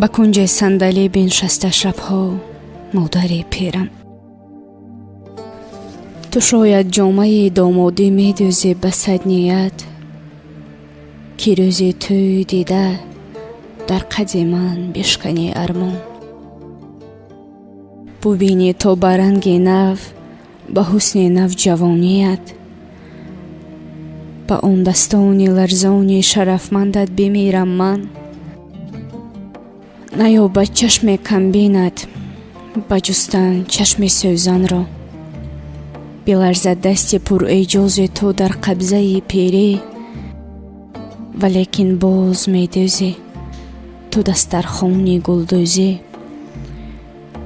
ба кунҷи сандалӣ биншаста шабҳо модари пирам. ту шояд ҷомаи домодӣ медӯзӣ ба сад ният, ки рӯзи тӯй дида дар қадди ман бишканӣ армон. бубинӣ то ба ранги нав, ба ҳусни нав ҷавоният, ба он дастони ларзони шарафмандат бимирам ман. наёбад чашме камбинат ба ҷустан чашми сӯзанро, биларзад дасти пурэҷози ту дар қабзаи пирӣ, валекин боз медӯзӣ ту дастархони гулдӯзӣ,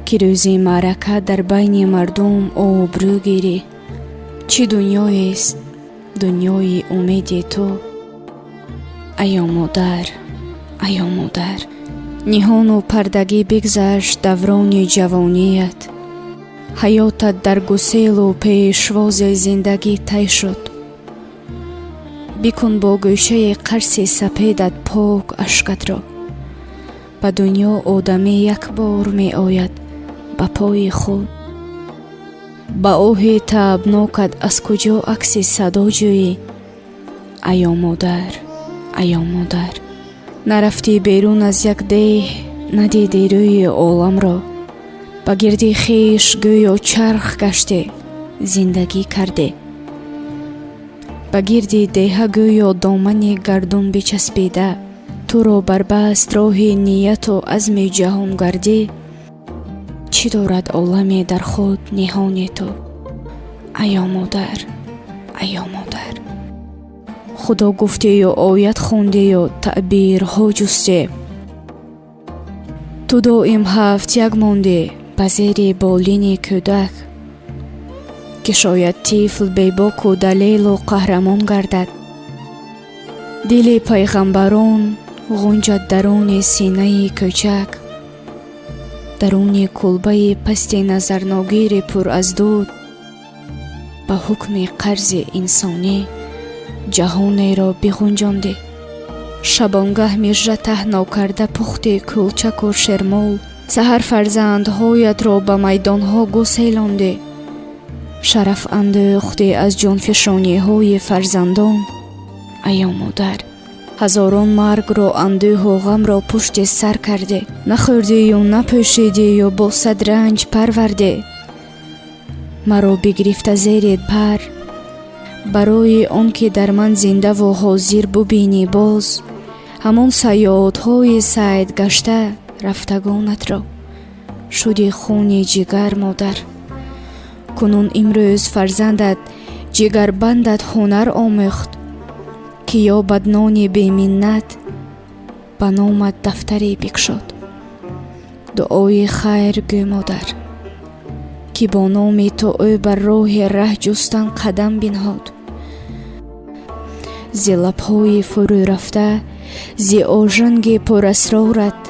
ки рӯзи маърака дар байни мардум обрӯ гирӣ. чӣ дунёест дунёи умеди ту, аё модар, аё модар. ниҳону пардагӣ бигзашт даврони ҷавоният, ҳаётат дар гуселу пешвози зиндагӣ тай шуд. бикун бо гӯшаи қарси сапедат пок ашкатро, ба дунё одамӣ як бор меояд ба пои худ. ба оҳи таъбнокат аз куҷо акси садо ҷӯӣ, аё модар, аё модар. нарафтӣ берун аз як деҳ, надидӣ рӯи оламро, ба гирди хиш гӯё чарх гаште, зиндагӣ карде. ба гирди деҳа гӯё домани гардун бичаспида, туро барбаст роҳи нияту азми ҷаҳонгардӣ. чӣ дорад оламе дар худ ниҳони ту, аё модар, аё модар. худо гуфтею оят хондею таъбирҳо ҷусте, ту доим ҳафт як мондӣ ба зери болини кӯдак, ки шояд тифл бебоку далелу қаҳрамон гардад. дили пайғамбарон ғунҷад даруни синаи кӯчак, даруни кулбаи пасти назарногири пур аз дуд. ба ҳукми қарзи инсонӣ ҷаҳонеро биғунҷондӣ. шабонгаҳ мижра таҳно карда пухти кулчаку шермол, саҳар фарзандҳоятро ба майдонҳо гӯселондӣ. шараф андӯхтӣ аз ҷонфишониҳои фарзандон, аё модар. ҳазорон маргро андӯҳу ғамро пушти сар кардӣ. нахӯрдию напӯшидию бо сад ранҷ парвардӣ. маро бигирифта зери пар, барои он ки дар ман зиндаву ҳозир бубинӣ боз ҳамон саёҳатҳои сайд гашта рафтагонатро. шуди хуни ҷигар модар. кунун имрӯз фарзандат ҷигарбандат ҳунар омӯхт, ки ёбад нони беминнат, ба номат дафтаре бикшод. дуои хайр гӯ модар, ки бо номи ту ӯ бар роҳи раҳ ҷустан қадам бинҳод. зи лабҳои фурӯрафта, зи ожанги пурасрорат,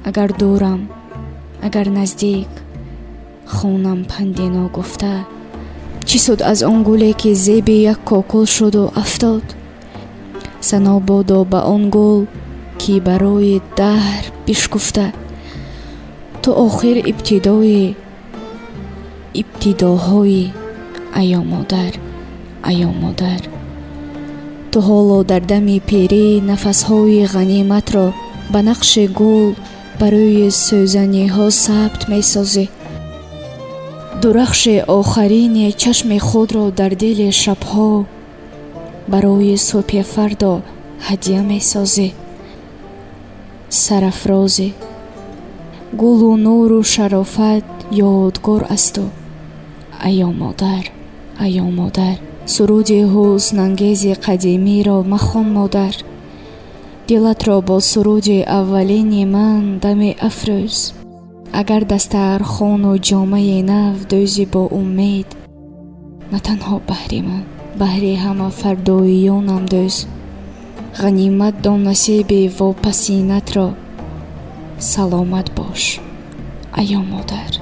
агар дурам, агар наздик, хонам панди ногуфта. чӣ суд аз он гуле ки зеби як кокул шуду афтод? сано бодо ба он гул, ки барои даҳр бишкуфта. ту охир ибтидоҳои, аё модар, аё модар. ту ҳоло дар дами пирӣ нафасҳои ғаниматро ба нақши гул ба рӯи сӯзаниҳо сабт месозӣ. дурахши охарини чашми худро дар дили шабҳо барои субҳи фардо ҳадя месозӣ. сарафрозӣ, гулу нуру шарофат ёдгор аст ту, аё модар, аё модар. суруди ҳуснангези қадимиро махон модар. дилатро бо суруди аввалини ман даме афрӯз. агар дастархону ҷомаи нав дӯзӣ бо умед, на танҳо баҳри ман, баҳри ҳама фардоиёнам дӯз. ғанимат дон насиби вопасинатро. саломат бош, аё модар.